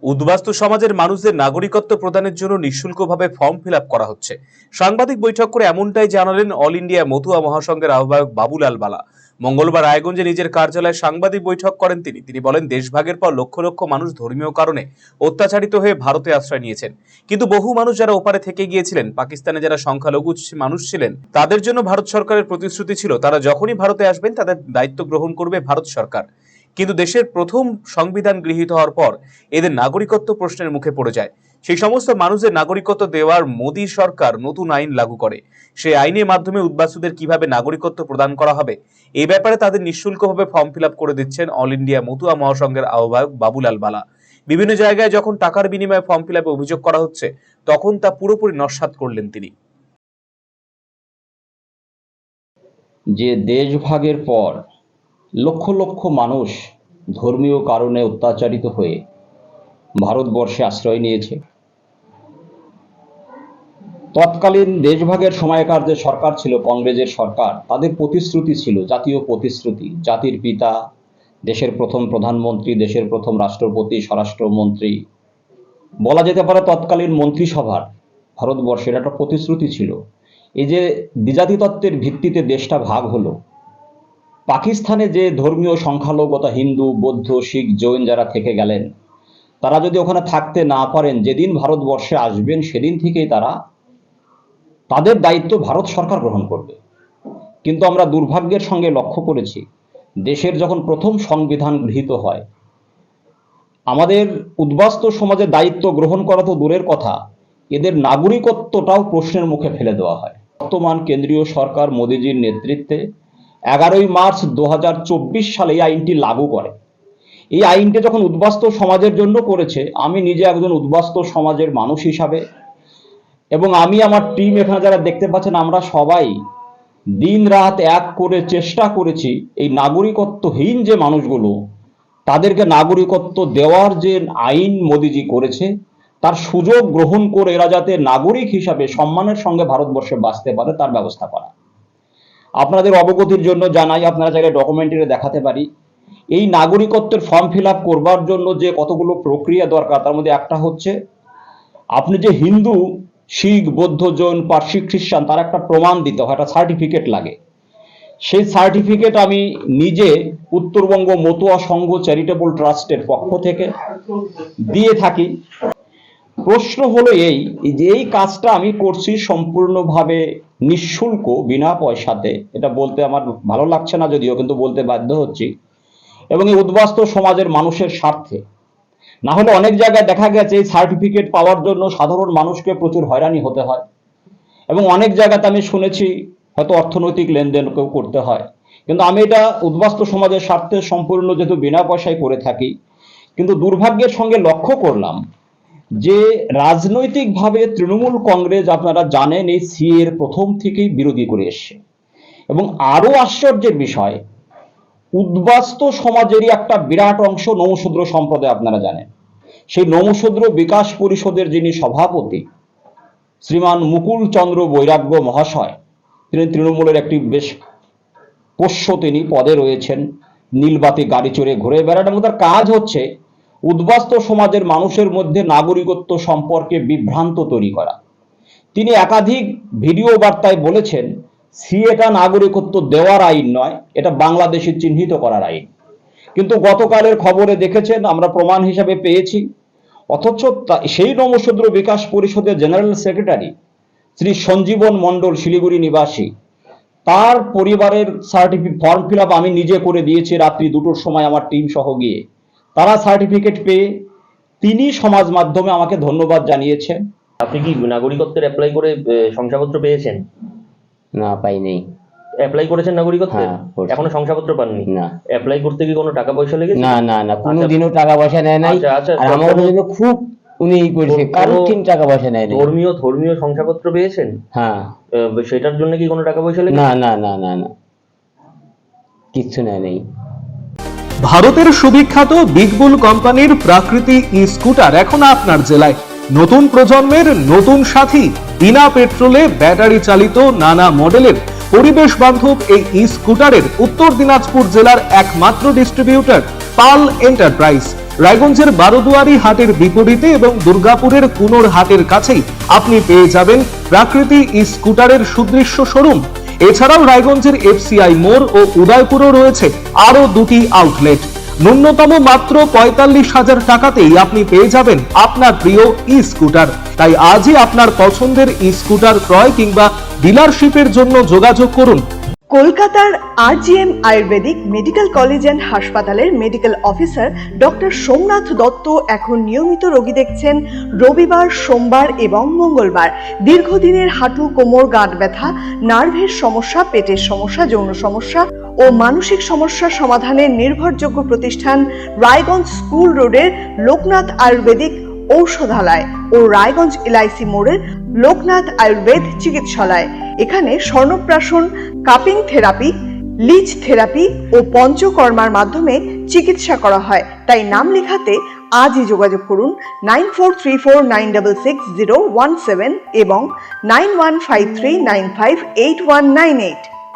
উদ্বাস্তু সমাজের মানুষদের নাগরিকত্ব প্রদানের জন্য নিঃশুল্কভাবে ফর্ম ফিল আপ করা হচ্ছে। সাংবাদিক বৈঠক করে এমনটাই জানালেন অল ইন্ডিয়া মতুয়া মহাসংঘের আহ্বায়ক বাবুলাল বালা। মঙ্গলবার রায়গঞ্জে নিজের কার্যালয়ে সাংবাদিক বৈঠক করেন তিনি বলেন, দেশভাগের পর লক্ষ লক্ষ মানুষ ধর্মীয় কারণে অত্যাচারিত হয়ে ভারতে আশ্রয় নিয়েছেন, কিন্তু বহু মানুষ যারা ওপারে থেকে গিয়েছিলেন, পাকিস্তানে যারা সংখ্যালঘু মানুষ ছিলেন, তাদের জন্য ভারত সরকারের প্রতিশ্রুতি ছিল তারা যখনই ভারতে আসবেন তাদের দায়িত্ব গ্রহণ করবে ভারত সরকার। কিন্তু দেশের প্রথম সংবিধান গৃহীত হওয়ার পর এদের নাগরিকত্ব প্রশ্নের মুখে পড়ে যায়। সেই সমস্ত মানুষদের নাগরিকত্ব দেওয়ার মোদী সরকার নতুন আইন লাগু করে। সেই আইনের মাধ্যমে উদ্বাস্তুদের কিভাবে নাগরিকত্ব প্রদান করা হবে এই ব্যাপারে তাদের নিঃশুল্কভাবে ফর্ম ফিল আপ করে দিচ্ছেন অল ইন্ডিয়া মতুয়া মহাসংঘের আহ্বায়ক বাবুলাল বালা। বিভিন্ন জায়গায় যখন টাকার বিনিময়ে ফর্ম ফিল আপে অভিযোগ করা হচ্ছে, তখন তা পুরোপুরি নস্যাৎ করলেন তিনি। যে দেশভাগের পর লক্ষ লক্ষ মানুষ ধর্মীয় কারণে অত্যাচারিত হয়ে ভারতবর্ষে আশ্রয় নিয়েছে, তৎকালীন দেশভাগের সময়কার যে সরকার ছিল, কংগ্রেসের সরকার, তাদের প্রতিশ্রুতি ছিল জাতীয় প্রতিশ্রুতি। জাতির পিতা, দেশের প্রথম প্রধানমন্ত্রী, দেশের প্রথম রাষ্ট্রপতি, স্বরাষ্ট্রমন্ত্রী, বলা যেতে পারে তৎকালীন মন্ত্রিসভার ভারতবর্ষের একটা প্রতিশ্রুতি ছিল। এই যে দ্বিজাতি তত্ত্বের ভিত্তিতে দেশটা ভাগ হলো, পাকিস্তানে যে ধর্মীয় সংখ্যালঘুতা হিন্দু, বৌদ্ধ, শিখ, জৈন যারা থেকে গেলেন, তারা যদি ওখানে থাকতে না পারেন, যেদিন ভারতবর্ষে আসবেন সেদিন থেকেই তাদের দায়িত্ব ভারত সরকার গ্রহণ করবে। কিন্তু আমরা দুর্ভাগ্যের সঙ্গে লক্ষ্য করেছি, দেশের যখন প্রথম সংবিধান গৃহীত হয়, আমাদের উদ্বাস্তু সমাজের দায়িত্ব গ্রহণ করা তো দূরের কথা, এদের নাগরিকত্বটাও প্রশ্নের মুখে ফেলে দেওয়া হয়। বর্তমান কেন্দ্রীয় সরকার মোদীজির নেতৃত্বে 11ই মার্চ 2024 সালে এই আইনটি লাগু করে। এই আইনটি যখন উদ্বাস্তু সমাজের জন্য করেছে, আমি নিজে একজন উদ্বাস্তু সমাজের মানুষ হিসাবে, এবং আমি আমার টিম এখানে যারা দেখতে পাচ্ছেন, আমরা সবাই দিন রাত এক করে চেষ্টা করেছি এই নাগরিকত্বহীন যে মানুষগুলো, তাদেরকে নাগরিকত্ব দেওয়ার যে আইন মোদীজি করেছে, তার সুযোগ গ্রহণ করে এরা যাতে নাগরিক হিসাবে সম্মানের সঙ্গে ভারতবর্ষে বাঁচতে পারে তার ব্যবস্থা করা। আপনাদের অবগতির জন্য জানাই, আপনারা চাইলে ডকুমেন্টারি দেখাতে পারি, এই নাগরিকত্বের ফর্ম ফিল আপ করবার জন্য যে কতগুলো প্রক্রিয়া দরকার, তার মধ্যে একটা হচ্ছে আপনি যে হিন্দু, শিখ, বৌদ্ধ, জৈন, পার্সি, খ্রিস্টান, তার একটা প্রমাণ দিতে হয়, একটা সার্টিফিকেট লাগে। সেই সার্টিফিকেট আমি নিজে উত্তরবঙ্গ মতুয়া সংঘ চ্যারিটেবল ট্রাস্টের পক্ষ থেকে দিয়ে থাকি। প্রশ্ন হলো এই যে এই কাজটা আমি করছি সম্পূর্ণভাবে নিঃশুল্ক, বিনা পয়সাতে। এটা বলতে আমার ভালো লাগছে না যদিও, কিন্তু বলতে বাধ্য হচ্ছি, এবং এই উদ্বাস্তু সমাজের মানুষের স্বার্থে। না হলে অনেক জায়গায় দেখা গেছে এই সার্টিফিকেট পাওয়ার জন্য সাধারণ মানুষকে প্রচুর হয়রানি হতে হয়, এবং অনেক জায়গাতে আমি শুনেছি হয়তো অর্থনৈতিক লেনদেনকেও করতে হয়। কিন্তু আমি এটা উদ্বাস্তু সমাজের স্বার্থে সম্পূর্ণ যেহেতু বিনা পয়সায় করে থাকি, কিন্তু দুর্ভাগ্যের সঙ্গে লক্ষ্য করলাম যে রাজনৈতিকভাবে তৃণমূল কংগ্রেস, আপনারা জানেন, এই সিএ এর প্রথম থেকেই বিরোধী করে এসছে। এবং আরো আশ্চর্যের বিষয়, উদ্বাস্তু সমাজেরই একটা বিরাট অংশ নমশূদ্র সম্প্রদায়, আপনারা জানেন। সেই নমশূদ্র বিকাশ পরিষদের যিনি সভাপতি, শ্রীমান মুকুল চন্দ্র বৈরাগ্য মহাশয়, তিনি তৃণমূলের একটি বেশ পোষ্য তিনি পদে রয়েছেন, নীলবাতি গাড়ি চড়ে ঘুরে বেড়ান, এবং তার কাজ হচ্ছে উদ্বাস্তু সমাজের মানুষের মধ্যে নাগরিকত্ব সম্পর্কে বিভ্রান্ত তৈরি করা। তিনি একাধিক ভিডিও বার্তায় বলেছেন, সিএটা নাগরিকত্ব দেওয়ার আইন নয়, এটা বাংলাদেশে চিহ্নিত করার আইন। কিন্তু গতকালের খবরে দেখেছেন, আমরা প্রমাণ হিসাবে পেয়েছি, অথচ সেই নমশূদ্র বিকাশ পরিষদের জেনারেল সেক্রেটারি শ্রী সঞ্জীবন মণ্ডল, শিলিগুড়ি নিবাসী, তার পরিবারের ফর্ম ফিল আপ আমি নিজে করে দিয়েছি রাত্রি 2টোর সময় আমার টিম সহ গিয়ে। তারা সার্টিফিকেট পেয়ে তিনি সমাজ মাধ্যমে আমাকে ধন্যবাদ জানিয়েছেন। আপনি কি নাগরিকত্বের অ্যাপ্লাই করে শংসাপত্র পেয়েছেন? না, পাইনি। অ্যাপ্লাই করেছেন নাগরিকত্বে? হ্যাঁ, এখনো শংসাপত্র পাননি? না। অ্যাপ্লাই করতে কি কোনো টাকা পয়সা লেগেছে? না না না, কোনোদিনও টাকা পয়সা নেয় নাই। আর আমার জন্য খুব উনি করেছে, কারোর টাকা পয়সা নেয় নাই। ধর্মীয় শংসাপত্র পেয়েছেন? হ্যাঁ। সেটার জন্য কি কোনো টাকা পয়সা লেগেছে? না না না না না, কিচ্ছু নেয় নেই। ভারতের সুবিখ্যাত বিগবুল কোম্পানির প্রাকৃতি ই স্কুটার এখন আপনার জেলায়। নতুন প্রজন্মের নতুন সাথী, বিনা পেট্রোলে ব্যাটারি চালিত নানা মডেলের পরিবেশ বান্ধব এই ই স্কুটারের উত্তর দিনাজপুর জেলার একমাত্র ডিস্ট্রিবিউটর পাল এন্টারপ্রাইজ। রায়গঞ্জের বারোদুয়ারি হাটের বিপরীতে এবং দুর্গাপুরের কুনোর হাটের কাছেই আপনি পেয়ে যাবেন প্রাকৃতি স্কুটারের সুদৃশ্য শোরুম। এছাড়াও রায়গঞ্জের এফসিআই মোড় ও উদয়পুরেও রয়েছে আরো দুটি আউটলেট। ন্যূনতম মাত্র ৪৫,০০০ টাকাতেই আপনি পেয়ে যাবেন আপনার প্রিয় স্কুটার। তাই আজই আপনার পছন্দের স্কুটার ক্রয় কিংবা ডিলারশিপের জন্য যোগাযোগ করুন। কলকাতার RGM Ayurvedic medical college and হাসপাতালের medical officer doctor Somnath Dutta এখন নিয়মিত রোগী দেখছেন রবিবার, সোমবার এবং মঙ্গলবার। দীর্ঘদিনের হাঁটু, কোমর, গাঁট ব্যথা, নার্ভের সমস্যা, পেটের সমস্যা, যৌন সমস্যা ও মানসিক সমস্যা সমাধানের নির্ভরযোগ্য প্রতিষ্ঠান রায়গঞ্জ স্কুল রোডের লোকনাথ আয়ুর্বেদিক ঔষধালয় ও রায়গঞ্জ এলআইসি মোড়ের লোকনাথ আয়ুর্বেদ চিকিৎসালয়। এখানে স্বর্ণপ্রাশন, কাপিং থেরাপি, লিচ থেরাপি ও পঞ্চকর্মার মাধ্যমে চিকিৎসা করা হয়। তাই নাম লেখাতে আজই যোগাযোগ করুন 9434966017 এবং 9153958198।